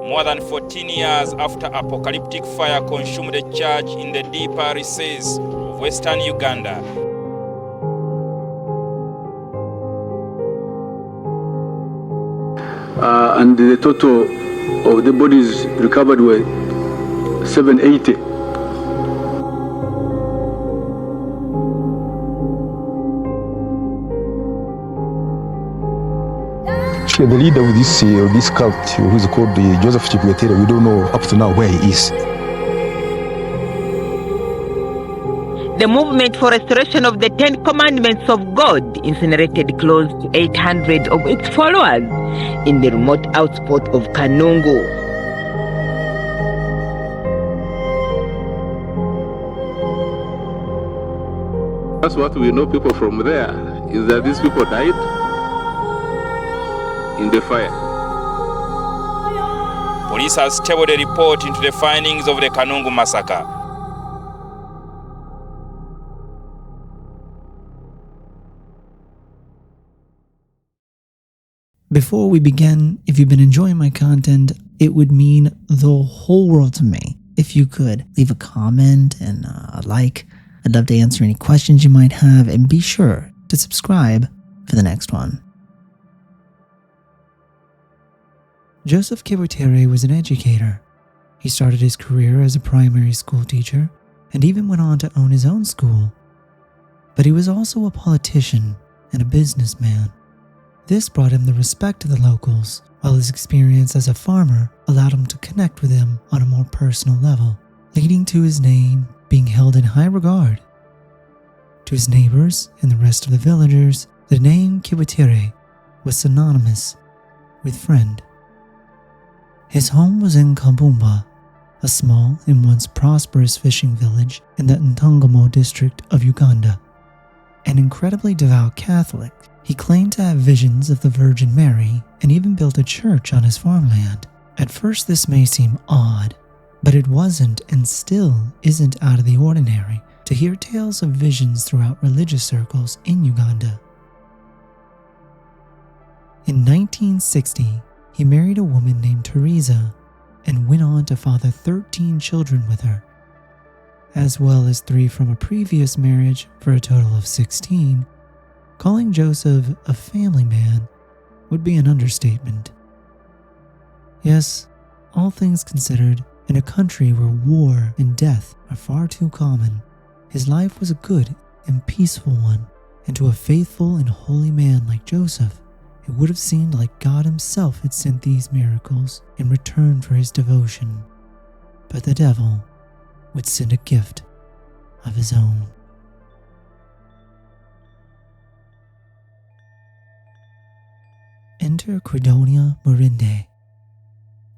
more than 14 years after apocalyptic fire consumed a church in the deeper recesses of western Uganda. And the total of the bodies recovered were 780. The leader of this cult, who is called Joseph Chipwetere, we don't know up to now where he is. The movement for restoration of the 10 Commandments of God incinerated close to 800 of its followers in the remote outspot of Kanungu. That's what we know people from there, is that these people died in the fire. Police has tabled a report into the findings of the Kanungu massacre. Before we begin, if you've been enjoying my content, it would mean the whole world to me if you could leave a comment and a like. I'd love to answer any questions you might have, and be sure to subscribe for the next one. Joseph Chipwetere was an educator. He started his career as a primary school teacher and even went on to own his own school. But he was also a politician and a businessman. This brought him the respect of the locals, while his experience as a farmer allowed him to connect with them on a more personal level, leading to his name being held in high regard. To his neighbors and the rest of the villagers, the name Chipwetere was synonymous with friend. His home was in Kabumba, a small and once prosperous fishing village in the Ntungamo district of Uganda. An incredibly devout Catholic, he claimed to have visions of the Virgin Mary and even built a church on his farmland. At first this may seem odd, but it wasn't and still isn't out of the ordinary to hear tales of visions throughout religious circles in Uganda. In 1960, he married a woman named Teresa and went on to father 13 children with her, as well as 3 from a previous marriage for a total of 16. Calling Joseph a family man would be an understatement. Yes, all things considered, in a country where war and death are far too common, his life was a good and peaceful one, and to a faithful and holy man like Joseph, it would have seemed like God himself had sent these miracles in return for his devotion. But the devil would send a gift of his own. Enter Credonia Murinde.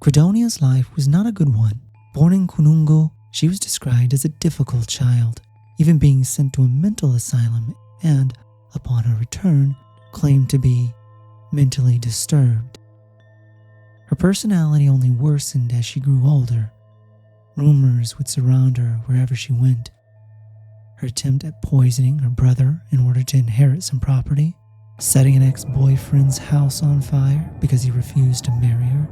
Credonia's life was not a good one. Born in Kanungu, she was described as a difficult child, even being sent to a mental asylum and, upon her return, claimed to be mentally disturbed. Her personality only worsened as she grew older. Rumors would surround her wherever she went. Her attempt at poisoning her brother in order to inherit some property, setting an ex-boyfriend's house on fire because he refused to marry her,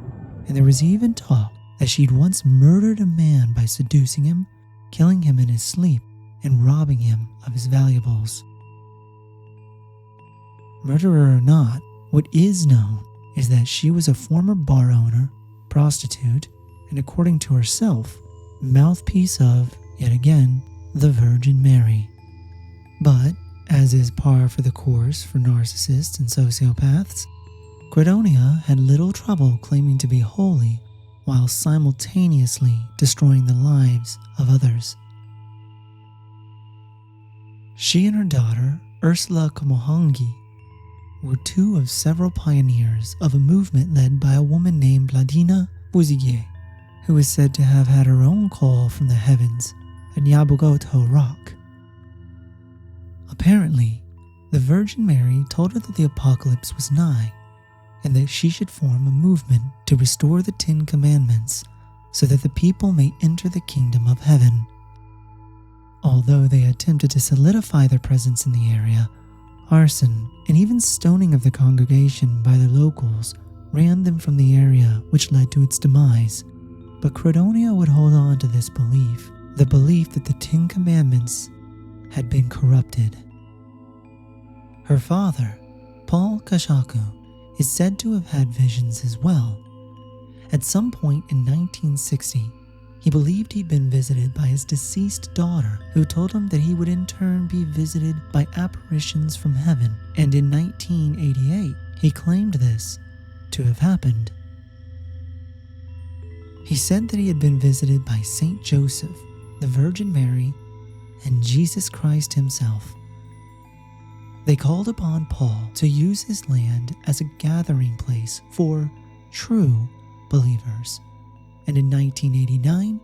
and there was even talk that she'd once murdered a man by seducing him, killing him in his sleep, and robbing him of his valuables. Murderer or not, what is known is that she was a former bar owner, prostitute, and according to herself, mouthpiece of, yet again, the Virgin Mary. But, as is par for the course for narcissists and sociopaths, Credonia had little trouble claiming to be holy while simultaneously destroying the lives of others. She and her daughter, Ursula Kamohangi, were 2 of several pioneers of a movement led by a woman named Ladina Buzige, who is said to have had her own call from the heavens at Nyabugoto Rock. Apparently, the Virgin Mary told her that the apocalypse was nigh, and that she should form a movement to restore the 10 Commandments so that the people may enter the kingdom of heaven. Although they attempted to solidify their presence in the area, arson and even stoning of the congregation by the locals ran them from the area, which led to its demise. But Credonia would hold on to this belief, the belief that the 10 Commandments had been corrupted. Her father, Paul Kashaku, is said to have had visions as well. At some point in 1960, he believed he'd been visited by his deceased daughter, who told him that he would in turn be visited by apparitions from heaven, and in 1988, he claimed this to have happened. He said that he had been visited by Saint Joseph, the Virgin Mary, and Jesus Christ himself. They called upon Paul to use his land as a gathering place for true believers, and in 1989,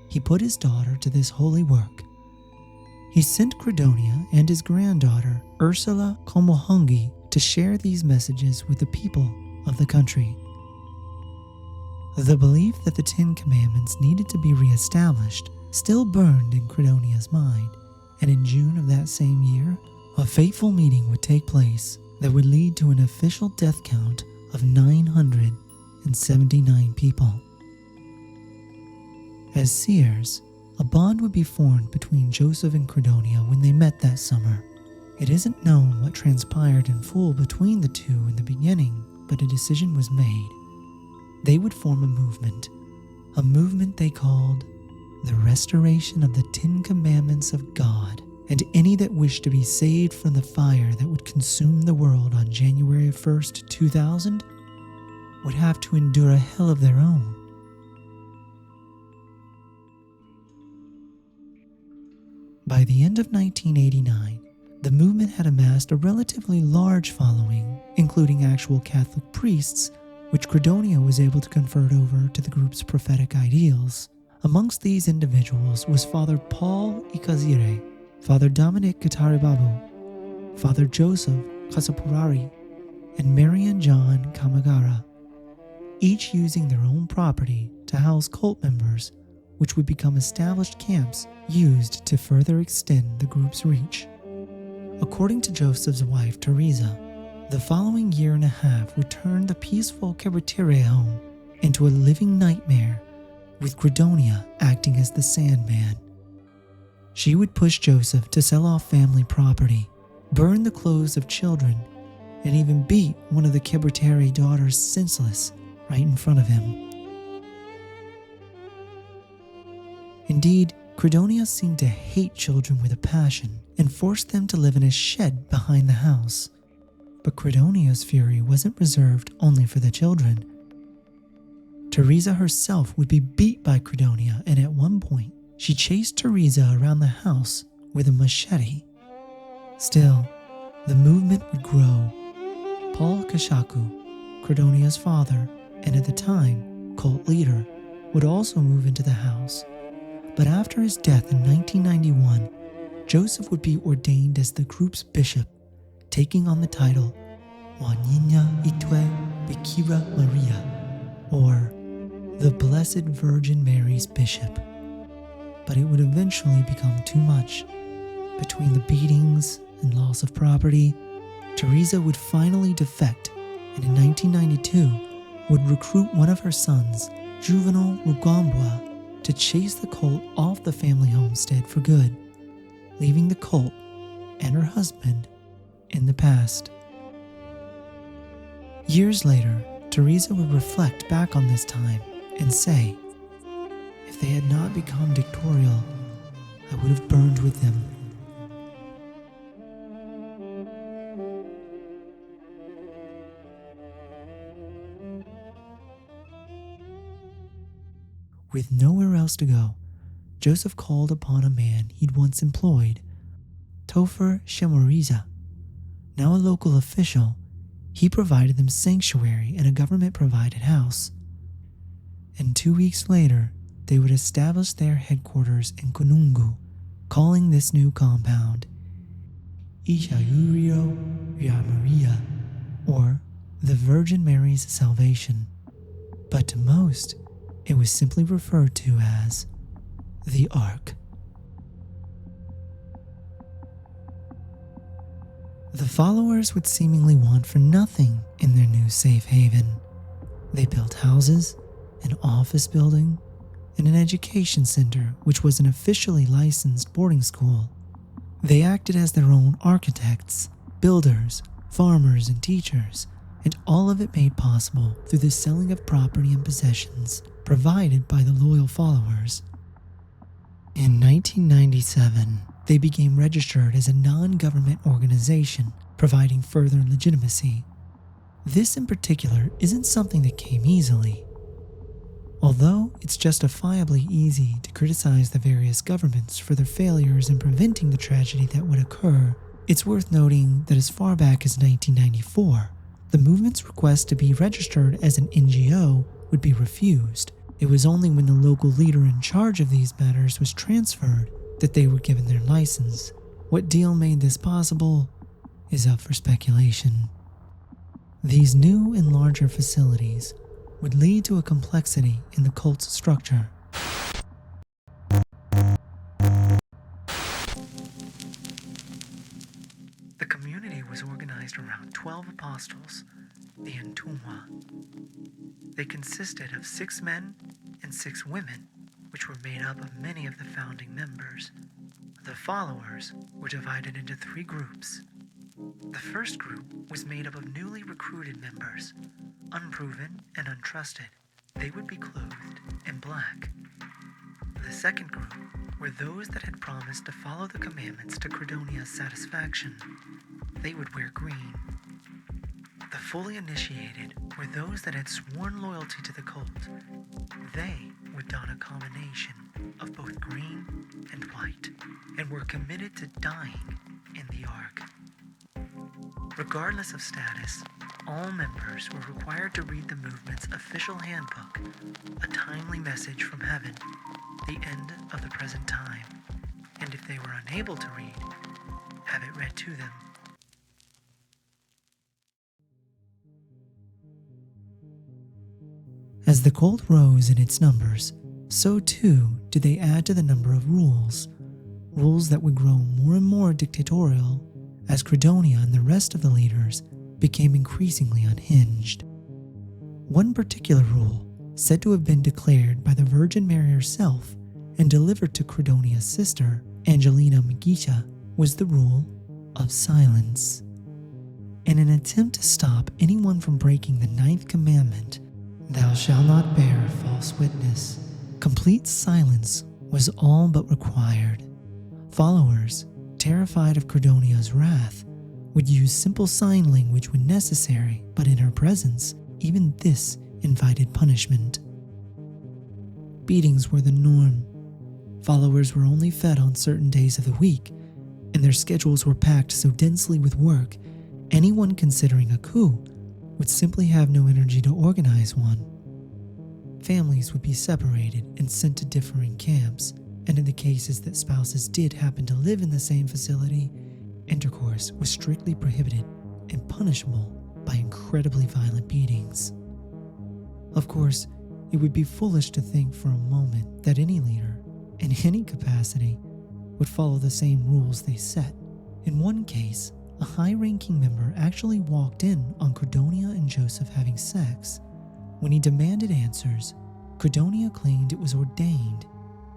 he put his daughter to this holy work. He sent Credonia and his granddaughter, Ursula Komohongi, to share these messages with the people of the country. The belief that the 10 Commandments needed to be reestablished still burned in Credonia's mind, and in June of that same year, a fateful meeting would take place that would lead to an official death count of 979 people. As seers, a bond would be formed between Joseph and Credonia when they met that summer. It isn't known what transpired in full between the two in the beginning, but a decision was made. They would form a movement they called the Restoration of the 10 Commandments of God, and any that wished to be saved from the fire that would consume the world on January 1st, 2000, would have to endure a hell of their own. By the end of 1989, the movement had amassed a relatively large following, including actual Catholic priests, which Credonia was able to convert over to the group's prophetic ideals. Amongst these individuals was Father Paul Ikazire, Father Dominic Kataribabu, Father Joseph Kasapurari, and Marian John Kamagara, each using their own property to house cult members, which would become established camps used to further extend the group's reach. According to Joseph's wife, Teresa, the following year and a half would turn the peaceful Keretere home into a living nightmare, with Credonia acting as the Sandman. She would push Joseph to sell off family property, burn the clothes of children, and even beat one of the Keretere daughters senseless right in front of him. Indeed, Credonia seemed to hate children with a passion and forced them to live in a shed behind the house. But Credonia's fury wasn't reserved only for the children. Teresa herself would be beat by Credonia, and at one point, she chased Teresa around the house with a machete. Still, the movement would grow. Paul Kashaku, Credonia's father, and at the time, cult leader, would also move into the house. But after his death in 1991, Joseph would be ordained as the group's bishop, taking on the title Waninya Itwe Bikira Maria, or the Blessed Virgin Mary's Bishop. But it would eventually become too much. Between the beatings and loss of property, Teresa would finally defect, and in 1992 would recruit one of her sons, Juvenal Rugambwa, to chase the cult off the family homestead for good, leaving the cult and her husband in the past. Years later, Teresa would reflect back on this time and say, "If they had not become dictatorial, I would have burned with them." With nowhere else to go, Joseph called upon a man he'd once employed, Topher Shemoriza. Now a local official, he provided them sanctuary in a government-provided house. And 2 weeks later, they would establish their headquarters in Kunungu, calling this new compound Ishayurio Via Maria, or the Virgin Mary's Salvation. But to most, it was simply referred to as the Ark. The followers would seemingly want for nothing in their new safe haven. They built houses, an office building, and an education center, which was an officially licensed boarding school. They acted as their own architects, builders, farmers, and teachers, and all of it made possible through the selling of property and possessions provided by the loyal followers. In 1997, they became registered as a non-government organization, providing further legitimacy. This in particular isn't something that came easily. Although it's justifiably easy to criticize the various governments for their failures in preventing the tragedy that would occur, it's worth noting that as far back as 1994, the movement's request to be registered as an NGO would be refused. It was only when the local leader in charge of these matters was transferred that they were given their license. What deal made this possible is up for speculation. These new and larger facilities would lead to a complexity in the cult's structure. The community was organized around 12 apostles, the Entumwa. They consisted of 6 men and 6 women, which were made up of many of the founding members. The followers were divided into 3 groups. The first group was made up of newly recruited members, unproven and untrusted. They would be clothed in black. The second group were those that had promised to follow the commandments to Credonia's satisfaction. They would wear green. The fully initiated were those that had sworn loyalty to the cult. They would don a combination of both green and white, and were committed to dying in the Ark. Regardless of status, all members were required to read the movement's official handbook, a timely message from heaven, the end of the present time, and if they were unable to read, have it read to them. As the cult rose in its numbers, so too did they add to the number of rules that would grow more and more dictatorial as Credonia and the rest of the leaders became increasingly unhinged. One particular rule, said to have been declared by the Virgin Mary herself and delivered to Credonia's sister, Angelina Megisha, was the rule of silence. In an attempt to stop anyone from breaking the 9th commandment, "Thou shalt not bear false witness," complete silence was all but required. Followers, terrified of Credonia's wrath, would use simple sign language when necessary, but in her presence, even this invited punishment. Beatings were the norm. Followers were only fed on certain days of the week, and their schedules were packed so densely with work, anyone considering a coup would simply have no energy to organize one. Families would be separated and sent to differing camps, and in the cases that spouses did happen to live in the same facility, intercourse was strictly prohibited and punishable by incredibly violent beatings. Of course, it would be foolish to think for a moment that any leader, in any capacity, would follow the same rules they set. In one case, a high-ranking member actually walked in on Credonia and Joseph having sex. When he demanded answers, Credonia claimed it was ordained.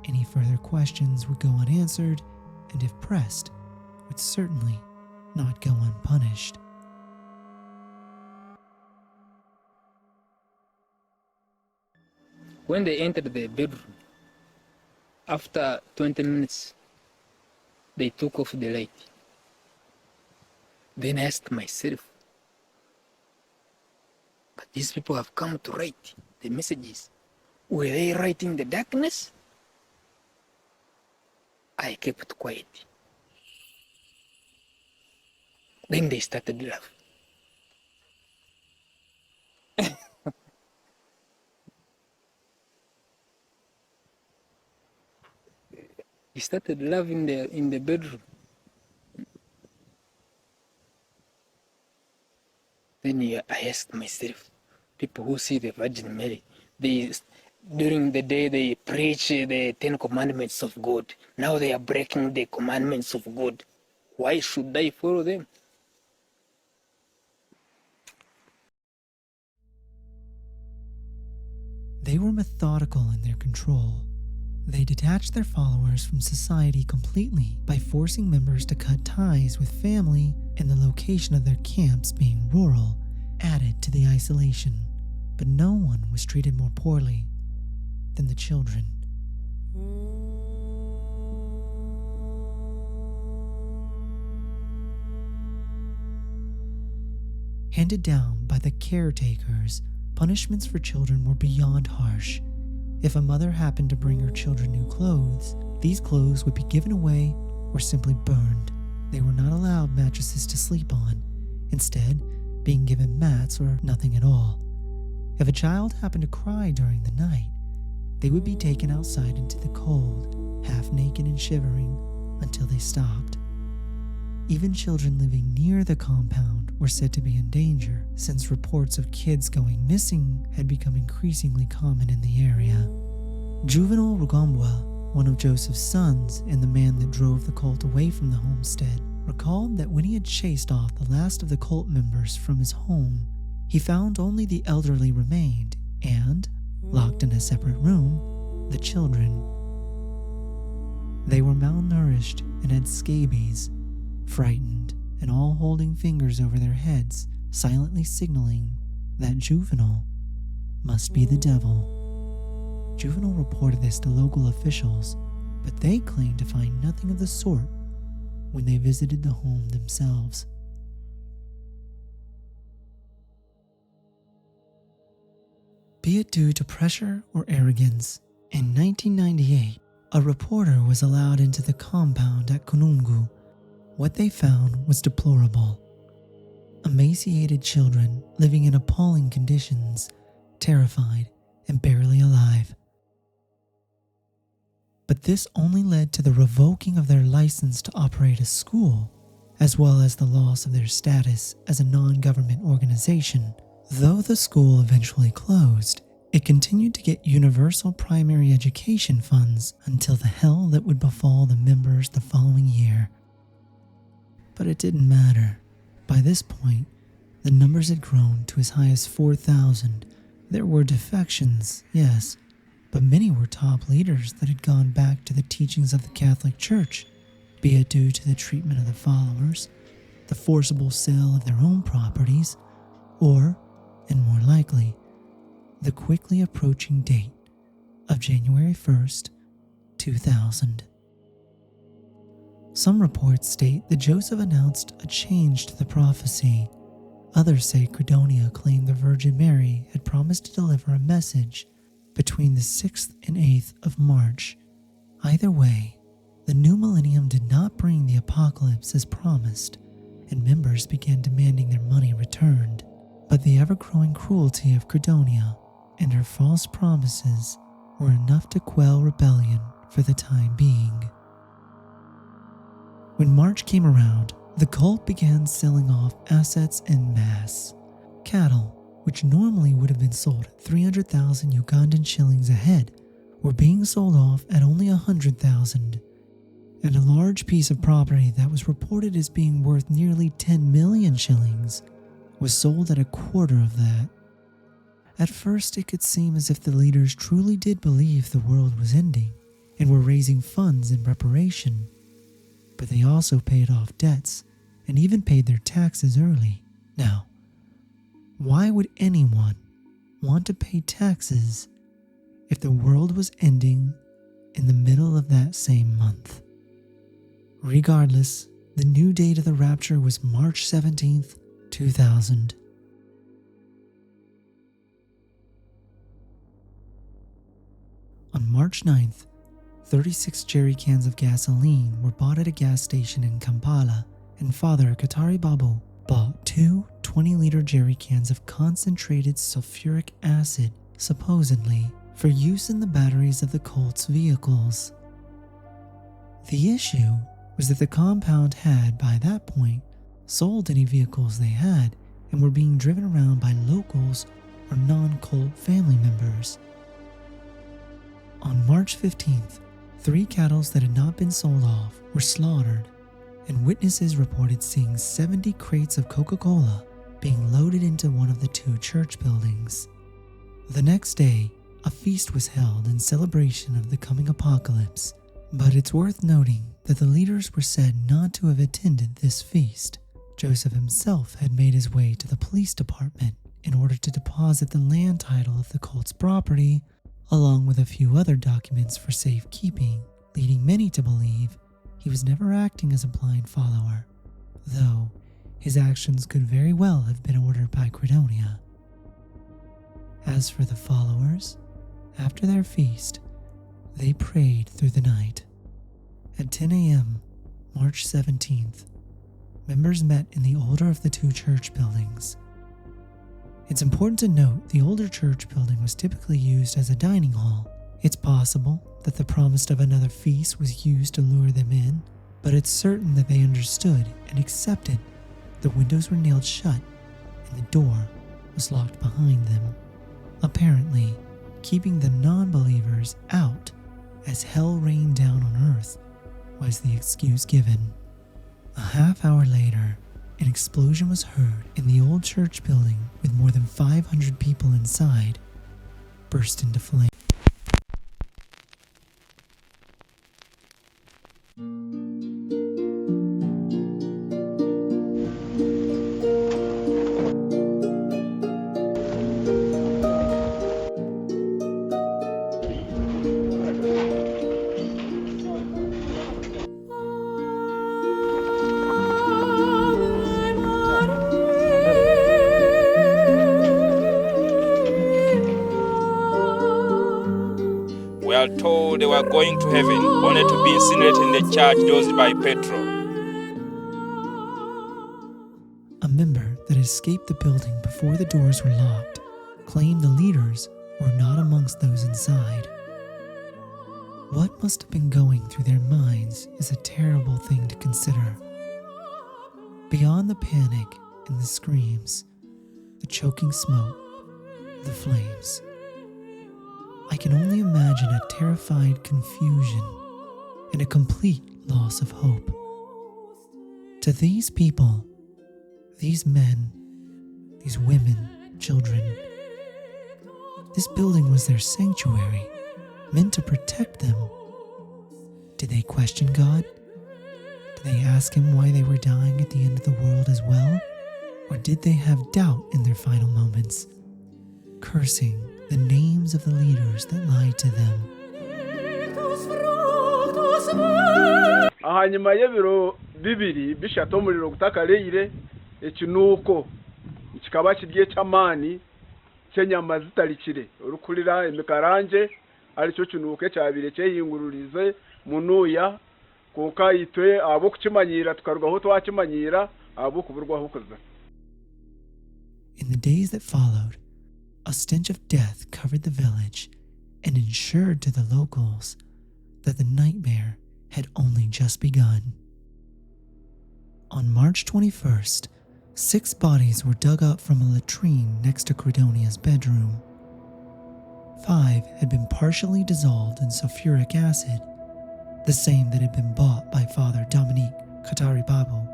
Any further questions would go unanswered, and if pressed, would certainly not go unpunished. When they entered the bedroom, after 20 minutes, they took off the light. Then I asked myself, but these people have come to write the messages. Were they writing the darkness? I kept quiet. Then they started laughing. He started laughing in the bedroom. Then I asked myself, people who see the Virgin Mary, during the day they preach the 10 commandments of God. Now they are breaking the commandments of God. Why should I follow them? They were methodical in their control. They detached their followers from society completely by forcing members to cut ties with family, and the location of their camps being rural added to the isolation. But no one was treated more poorly than the children. Handed down by the caretakers, punishments for children were beyond harsh. If a mother happened to bring her children new clothes, these clothes would be given away or simply burned. They were not allowed mattresses to sleep on, instead being given mats or nothing at all. If a child happened to cry during the night, they would be taken outside into the cold, half naked and shivering, until they stopped. Even children living near the compound were said to be in danger, since reports of kids going missing had become increasingly common in the area. Juvenal Rugambwa, one of Joseph's sons and the man that drove the cult away from the homestead, recalled that when he had chased off the last of the cult members from his home, he found only the elderly remained and, locked in a separate room, the children. They were malnourished and had scabies, frightened, and all holding fingers over their heads, silently signaling that Juvenal must be the devil. Juvenal reported this to local officials, but they claimed to find nothing of the sort when they visited the home themselves. Be it due to pressure or arrogance, in 1998, a reporter was allowed into the compound at Kunungu. What they found was deplorable. Emaciated children living in appalling conditions, terrified and barely alive. But this only led to the revoking of their license to operate a school, as well as the loss of their status as a non-government organization. Though the school eventually closed, it continued to get universal primary education funds until the hell that would befall the members the following year. But it didn't matter. By this point, the numbers had grown to as high as 4,000. There were defections, yes, but many were top leaders that had gone back to the teachings of the Catholic Church, be it due to the treatment of the followers, the forcible sale of their own properties, or, and more likely, the quickly approaching date of January 1st, 2000. Some reports state that Joseph announced a change to the prophecy. Others say Credonia claimed the Virgin Mary had promised to deliver a message between the 6th and 8th of March. Either way, the new millennium did not bring the apocalypse as promised, and members began demanding their money returned. But the ever-growing cruelty of Credonia and her false promises were enough to quell rebellion for the time being. When March came around, the cult began selling off assets en masse. Cattle, which normally would have been sold at 300,000 Ugandan shillings a head, were being sold off at only 100,000. And a large piece of property that was reported as being worth nearly 10 million shillings was sold at a quarter of that. At first, it could seem as if the leaders truly did believe the world was ending and were raising funds in reparation. But they also paid off debts and even paid their taxes early. Now, why would anyone want to pay taxes if the world was ending in the middle of that same month? Regardless, the new date of the rapture was March 17th, 2000. On March 9th, 36 jerry cans of gasoline were bought at a gas station in Kampala, and Father Katari Babu bought 2 20-liter jerry cans of concentrated sulfuric acid, supposedly for use in the batteries of the cult's vehicles. The issue was that the compound had, by that point, sold any vehicles they had and were being driven around by locals or non-cult family members. On March 15th, 3 cattle that had not been sold off were slaughtered, and witnesses reported seeing 70 crates of Coca-Cola being loaded into one of the 2 church buildings. The next day, a feast was held in celebration of the coming apocalypse, but it's worth noting that the leaders were said not to have attended this feast. Joseph himself had made his way to the police department in order to deposit the land title of the cult's property, along with a few other documents for safekeeping, leading many to believe he was never acting as a blind follower, though his actions could very well have been ordered by Credonia. As for the followers, after their feast, they prayed through the night. At 10 a.m., March 17th, members met in the older of the two church buildings. It's important to note the older church building was typically used as a dining hall. It's possible that the promise of another feast was used to lure them in, but it's certain that they understood and accepted the windows were nailed shut and the door was locked behind them, apparently keeping the non-believers out as hell rained down on earth was the excuse given. A half hour later, an explosion was heard in the old church building with more than 500 people inside burst into flames. We are told they were going to heaven, only to be incinerated in the church dosed by petrol. A member that escaped the building before the doors were locked claimed the leaders were not amongst those inside. What must have been going through their minds is a terrible thing to consider. Beyond the panic and the screams, the choking smoke, the flames, I can only imagine a terrified confusion and a complete loss of hope. To these people, these men, these women, children, this building was their sanctuary, meant to protect them. Did they question God? Did they ask him why they were dying at the end of the world as well? Or did they have doubt in their final moments, cursing the names of the leaders that lied to them? Ahanyuma y'ebiro bibiri bishatu umuriro gutakareyire ekinuko kikaba kirye cy'amani cy'enyama zitarikire urukurira imikaranje ari cyo kinuko cyabire cyeyingururize munuya kuka yitwe abo kukimanyira tukarugaho twakimanyira abo kuburwaho kuza. In the days that followed, a stench of death covered the village and ensured to the locals that the nightmare had only just begun. On March 21st, 6 bodies were dug up from a latrine next to Credonia's bedroom. 5 had been partially dissolved in sulfuric acid, the same that had been bought by Father Dominique Kataribabu,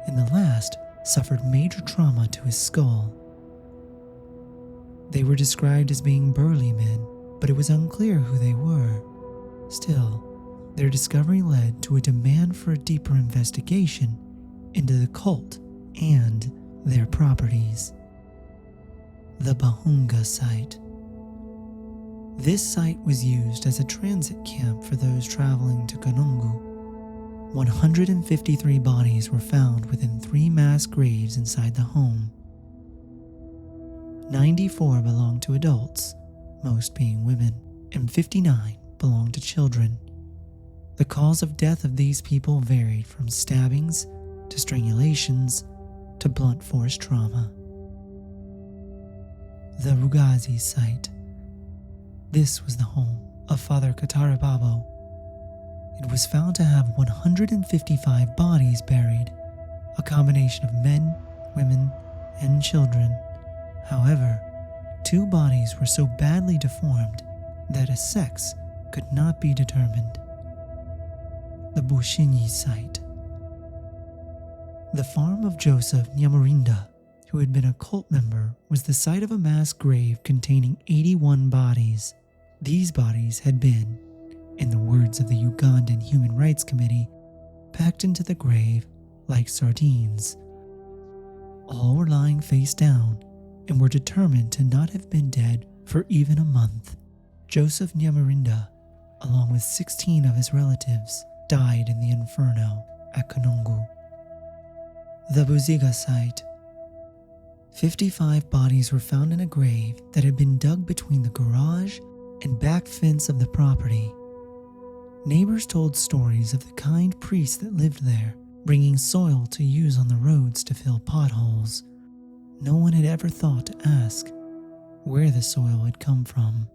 and the last suffered major trauma to his skull. They were described as being burly men, but it was unclear who they were. Still, their discovery led to a demand for a deeper investigation into the cult and their properties. The Bahunga site. This site was used as a transit camp for those traveling to Kanungu. 153 bodies were found within 3 mass graves inside the home. 94 belonged to adults, most being women, and 59 belonged to children. The cause of death of these people varied from stabbings to strangulations to blunt force trauma. The Rugazi site. This was the home of Father Katarababo. It was found to have 155 bodies buried, a combination of men, women, and children. However, 2 bodies were so badly deformed that a sex could not be determined. The Bushinyi site. The farm of Joseph Nyamurinda, who had been a cult member, was the site of a mass grave containing 81 bodies. These bodies had been, in the words of the Ugandan Human Rights Committee, packed into the grave like sardines. All were lying face down and were determined to not have been dead for even a month. Joseph Nyamarinda, along with 16 of his relatives, died in the inferno at Kanungu. The Buziga site. 55 bodies were found in a grave that had been dug between the garage and back fence of the property. Neighbors told stories of the kind priests that lived there, bringing soil to use on the roads to fill potholes. No one had ever thought to ask where the soil had come from.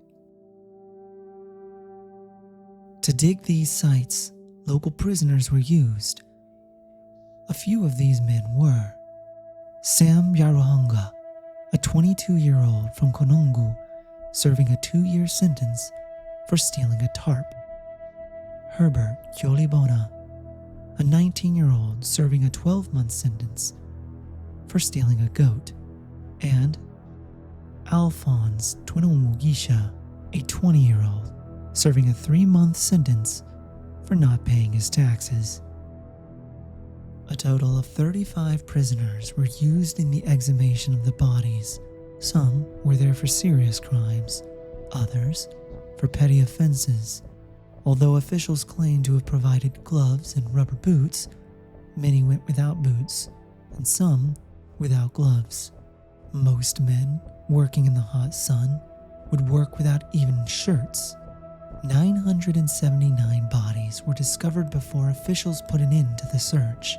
To dig these sites, local prisoners were used. A few of these men were Sam Yaruhanga, a 22-year-old from Konongo, serving a 2-year sentence for stealing a tarp. Herbert Yolibona, a 19-year-old serving a 12-month sentence for stealing a goat. And Alphonse Twinomugisha, a 20-year-old, serving a 3-month sentence for not paying his taxes. A total of 35 prisoners were used in the exhumation of the bodies. Some were there for serious crimes, others for petty offenses. Although officials claimed to have provided gloves and rubber boots, many went without boots, and some without gloves. Most men working in the hot sun would work without even shirts. 979 bodies were discovered before officials put an end to the search.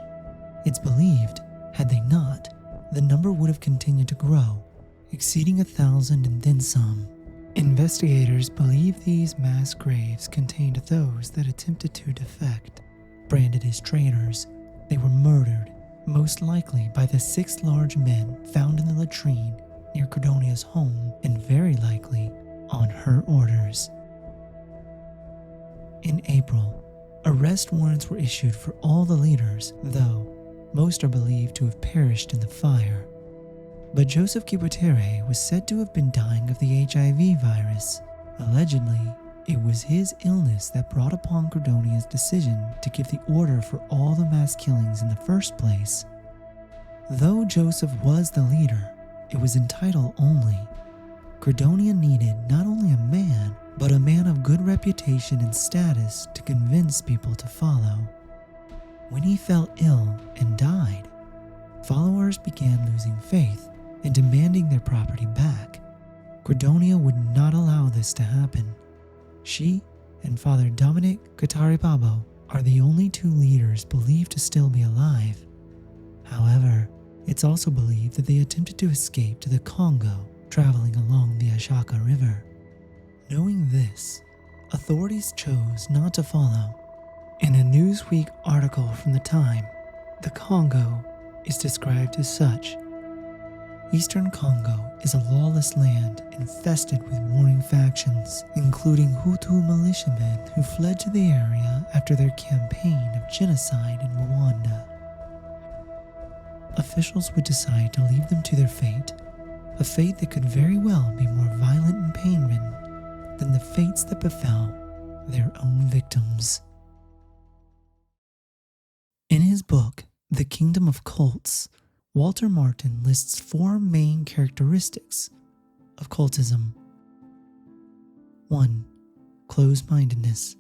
It's believed, had they not, the number would have continued to grow, exceeding 1,000 and then some. Investigators believe these mass graves contained those that attempted to defect. Branded as traitors, they were murdered, most likely by the 6 large men found in the latrine near Cordonia's home, and very likely on her orders. In April, arrest warrants were issued for all the leaders, though most are believed to have perished in the fire. But Joseph Kibutere was said to have been dying of the HIV virus. Allegedly, it was his illness that brought upon Cordonia's decision to give the order for all the mass killings in the first place. Though Joseph was the leader, it was in title only. Cordonia needed not only a man, but a man of good reputation and status to convince people to follow. When he fell ill and died, followers began losing faith and demanding their property back. Cordonia would not allow this to happen. She and Father Dominic Kataribabo are the only 2 leaders believed to still be alive. However, it's also believed that they attempted to escape to the Congo, traveling along the Ashaka River. Knowing this, authorities chose not to follow. In a Newsweek article from the time, the Congo is described as such. Eastern Congo is a lawless land infested with warring factions, including Hutu militiamen who fled to the area after their campaign of genocide in Rwanda. Officials would decide to leave them to their fate, a fate that could very well be more violent and pain-ridden than the fates that befell their own victims. In his book, The Kingdom of Cults, Walter Martin lists 4 main characteristics of cultism. 1. Closed-mindedness.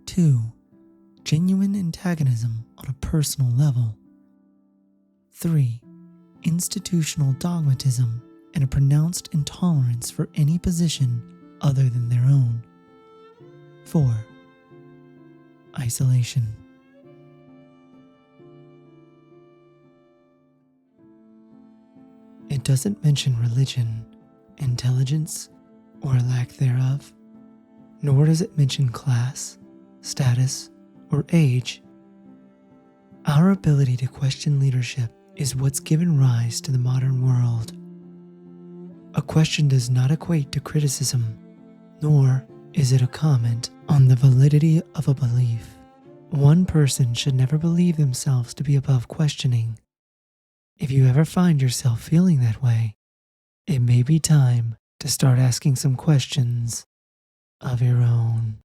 2. Genuine antagonism on a personal level. 3. Institutional dogmatism and a pronounced intolerance for any position other than their own. 4. Isolation. It doesn't mention religion, intelligence, or a lack thereof, nor does it mention class, status, or age. Our ability to question leadership is what's given rise to the modern world. A question does not equate to criticism, nor is it a comment on the validity of a belief. One person should never believe themselves to be above questioning. If you ever find yourself feeling that way, it may be time to start asking some questions. of your own.